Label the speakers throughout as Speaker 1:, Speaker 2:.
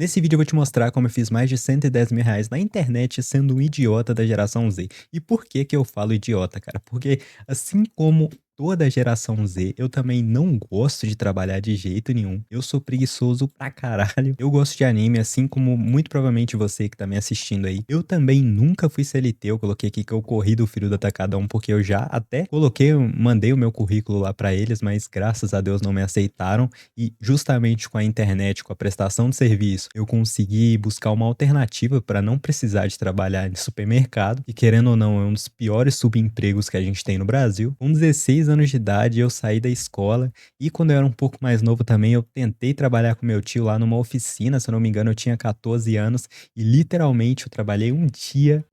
Speaker 1: Nesse vídeo eu vou te mostrar como eu fiz mais de R$ 110.000 na internet sendo um idiota da geração Z. E por que que eu falo idiota, cara? Porque assim como toda a geração Z, eu também não gosto de trabalhar de jeito nenhum. Eu sou preguiçoso pra caralho. Eu gosto de anime, assim como muito provavelmente você que tá me assistindo aí. Eu também nunca fui CLT, eu coloquei aqui que eu corri do filho do Atacadão, porque eu já até coloquei, mandei o meu currículo lá pra eles, mas graças a Deus não me aceitaram. E justamente com a internet, com a prestação de serviço, eu consegui buscar uma alternativa para não precisar de trabalhar em supermercado, e querendo ou não, é um dos piores subempregos que a gente tem no Brasil. Com 16 anos de idade, eu saí da escola e quando eu era um pouco mais novo também, eu tentei trabalhar com meu tio lá numa oficina, se eu não me engano, eu tinha 14 anos e literalmente eu trabalhei um dia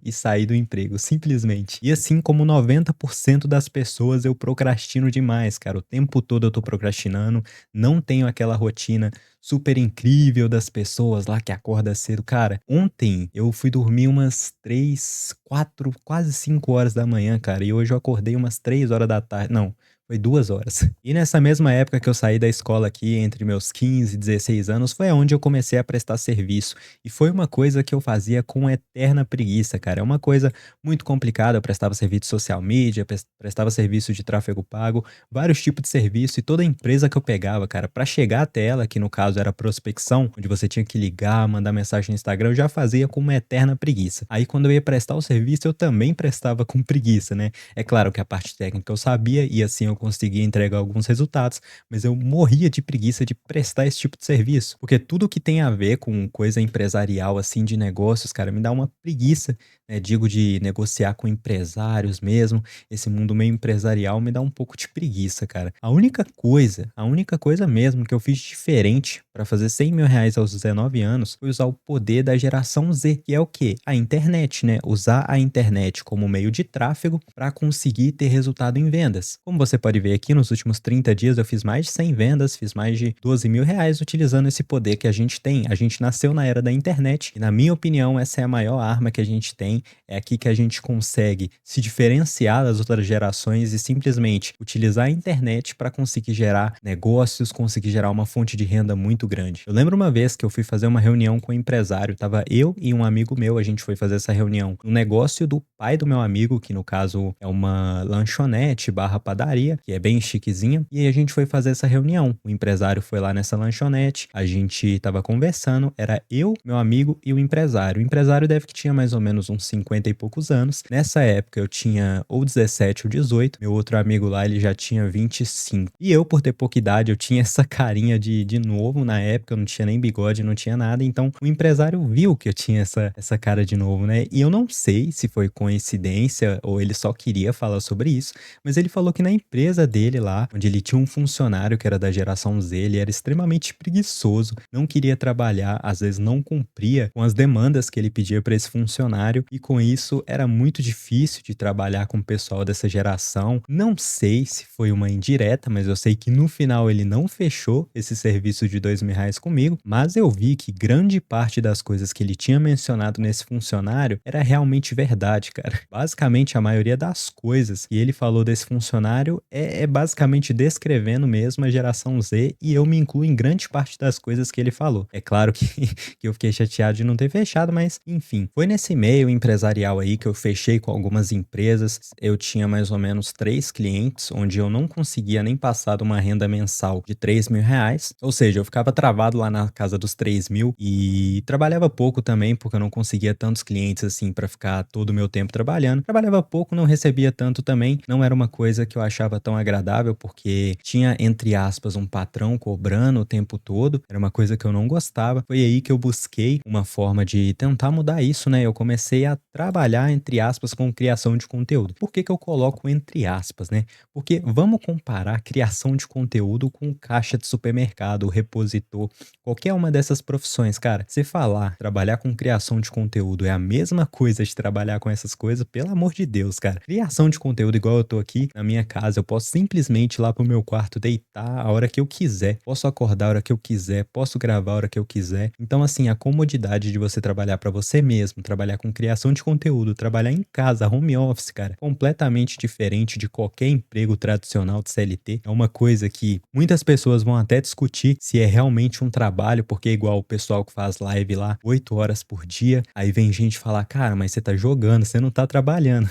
Speaker 1: e saí do emprego, simplesmente. E assim como 90% das pessoas, eu procrastino demais, cara. O tempo todo eu tô procrastinando, não tenho aquela rotina super incrível das pessoas lá que acorda cedo. Cara, ontem eu fui dormir umas 3, 4, quase 5 horas da manhã, cara, e hoje eu acordei umas 3 horas da tarde. Não, foi 2 horas. E nessa mesma época que eu saí da escola aqui, entre meus 15 e 16 anos, foi onde eu comecei a prestar serviço. E foi uma coisa que eu fazia com eterna preguiça, cara. É uma coisa muito complicada. Eu prestava serviço de social media, prestava serviço de tráfego pago, vários tipos de serviço, e toda empresa que eu pegava, cara, para chegar até ela, que no caso era prospecção, onde você tinha que ligar, mandar mensagem no Instagram, eu já fazia com uma eterna preguiça. Aí quando eu ia prestar o serviço, eu também prestava com preguiça, né? É claro que a parte técnica eu sabia e assim eu conseguia entregar alguns resultados, mas eu morria de preguiça de prestar esse tipo de serviço, porque tudo que tem a ver com coisa empresarial, assim, de negócios, cara, me dá uma preguiça, né? Digo, de negociar com empresários mesmo. Esse mundo meio empresarial me dá um pouco de preguiça, cara. A única coisa mesmo que eu fiz diferente para fazer R$ 100.000 aos 19 anos foi usar o poder da geração Z, que é o quê? A internet, né? Usar a internet como meio de tráfego para conseguir ter resultado em vendas. Como você pode ver aqui, nos últimos 30 dias eu fiz mais de 100 vendas, fiz mais de R$ 12.000 utilizando esse poder que a gente tem. A gente nasceu na era da internet e, na minha opinião, essa é a maior arma que a gente tem. É aqui que a gente consegue se diferenciar das outras gerações e simplesmente utilizar a internet para conseguir gerar negócios, conseguir gerar uma fonte de renda muito grande. Eu lembro uma vez que eu fui fazer uma reunião com um empresário, tava eu e um amigo meu, a gente foi fazer essa reunião no negócio do pai do meu amigo, que no caso é uma lanchonete barra padaria, que é bem chiquezinha, e aí a gente foi fazer essa reunião. O empresário foi lá nessa lanchonete, a gente tava conversando, era eu, meu amigo e o empresário. O empresário deve que tinha mais ou menos uns 50 e poucos anos. Nessa época eu tinha ou 17 ou 18, meu outro amigo lá ele já tinha 25. E eu, por ter pouca idade, eu tinha essa carinha de novo na época, eu não tinha nem bigode, não tinha nada, então o empresário viu que eu tinha essa cara de novo, né? E eu não sei se foi coincidência ou ele só queria falar sobre isso, mas ele falou que na empresa dele lá, onde ele tinha um funcionário que era da geração Z, ele era extremamente preguiçoso, não queria trabalhar, às vezes não cumpria com as demandas que ele pedia para esse funcionário, e com isso era muito difícil de trabalhar com o pessoal dessa geração. Não sei se foi uma indireta, mas eu sei que no final ele não fechou esse serviço de R$ 2.000 comigo, mas eu vi que grande parte das coisas que ele tinha mencionado nesse funcionário era realmente verdade, cara. Basicamente, a maioria das coisas que ele falou desse funcionário é basicamente descrevendo mesmo a geração Z, e eu me incluo em grande parte das coisas que ele falou. É claro que, que eu fiquei chateado de não ter fechado, mas enfim, foi nesse meio empresarial aí que eu fechei com algumas empresas. Eu tinha mais ou menos 3 clientes, onde eu não conseguia nem passar de uma renda mensal de R$ 3.000, ou seja, eu ficava travado lá na casa dos 3.000 e trabalhava pouco também, porque eu não conseguia tantos clientes assim para ficar todo o meu tempo trabalhando. Trabalhava pouco, não recebia tanto também, não era uma coisa que eu achava tão agradável, porque tinha, entre aspas, um patrão cobrando o tempo todo, era uma coisa que eu não gostava. Foi aí que eu busquei uma forma de tentar mudar isso, né? Eu comecei a trabalhar, entre aspas, com criação de conteúdo. Por que que eu coloco entre aspas, né? Porque vamos comparar criação de conteúdo com caixa de supermercado, repositor, qualquer uma dessas profissões, cara. Você falar, trabalhar com criação de conteúdo é a mesma coisa de trabalhar com essas coisas, pelo amor de Deus, cara. Criação de conteúdo, igual eu tô aqui na minha casa, eu posso simplesmente ir lá pro meu quarto deitar a hora que eu quiser, posso acordar a hora que eu quiser, posso gravar a hora que eu quiser. Então, assim, a comodidade de você trabalhar para você mesmo, trabalhar com criação criação de conteúdo, trabalhar em casa, home office, cara, completamente diferente de qualquer emprego tradicional de CLT. É uma coisa que muitas pessoas vão até discutir se é realmente um trabalho, porque é igual o pessoal que faz live lá 8 horas por dia, aí vem gente falar, cara, mas você tá jogando, você não tá trabalhando.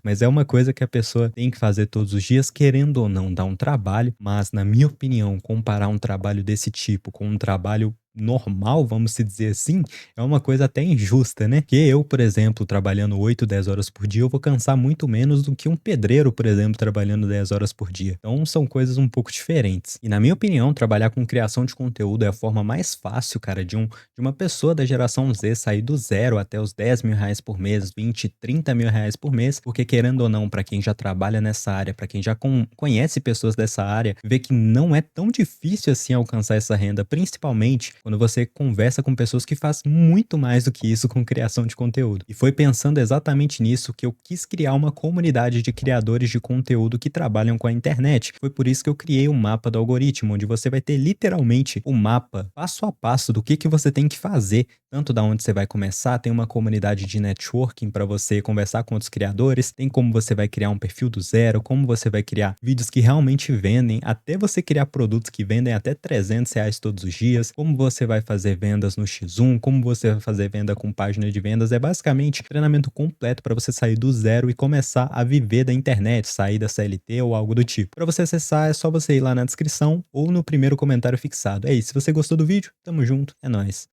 Speaker 1: Mas é uma coisa que a pessoa tem que fazer todos os dias, querendo ou não, dá um trabalho, mas na minha opinião, comparar um trabalho desse tipo com um trabalho normal, vamos se dizer assim, é uma coisa até injusta, né? Que eu, por exemplo, trabalhando 8, 10 horas por dia, eu vou cansar muito menos do que um pedreiro, por exemplo, trabalhando 10 horas por dia. Então são coisas um pouco diferentes. E na minha opinião, trabalhar com criação de conteúdo é a forma mais fácil, cara, de uma pessoa da geração Z sair do zero até os 10 mil reais por mês, 20, 30 mil reais por mês, porque querendo ou não, para quem já trabalha nessa área, para quem já conhece pessoas dessa área, vê que não é tão difícil assim alcançar essa renda, principalmente quando você conversa com pessoas que fazem muito mais do que isso com criação de conteúdo. E foi pensando exatamente nisso que eu quis criar uma comunidade de criadores de conteúdo que trabalham com a internet. Foi por isso que eu criei o mapa do algoritmo, onde você vai ter literalmente o mapa, passo a passo, do que você tem que fazer, tanto da onde você vai começar, tem uma comunidade de networking para você conversar com outros criadores, tem como você vai criar um perfil do zero, como você vai criar vídeos que realmente vendem, até você criar produtos que vendem até 300 reais todos os dias, como você vai fazer vendas no X1, como você vai fazer venda com página de vendas. É basicamente treinamento completo para você sair do zero e começar a viver da internet, sair da CLT ou algo do tipo. Para você acessar é só você ir lá na descrição ou no primeiro comentário fixado. É isso, se você gostou do vídeo, tamo junto, é nóis.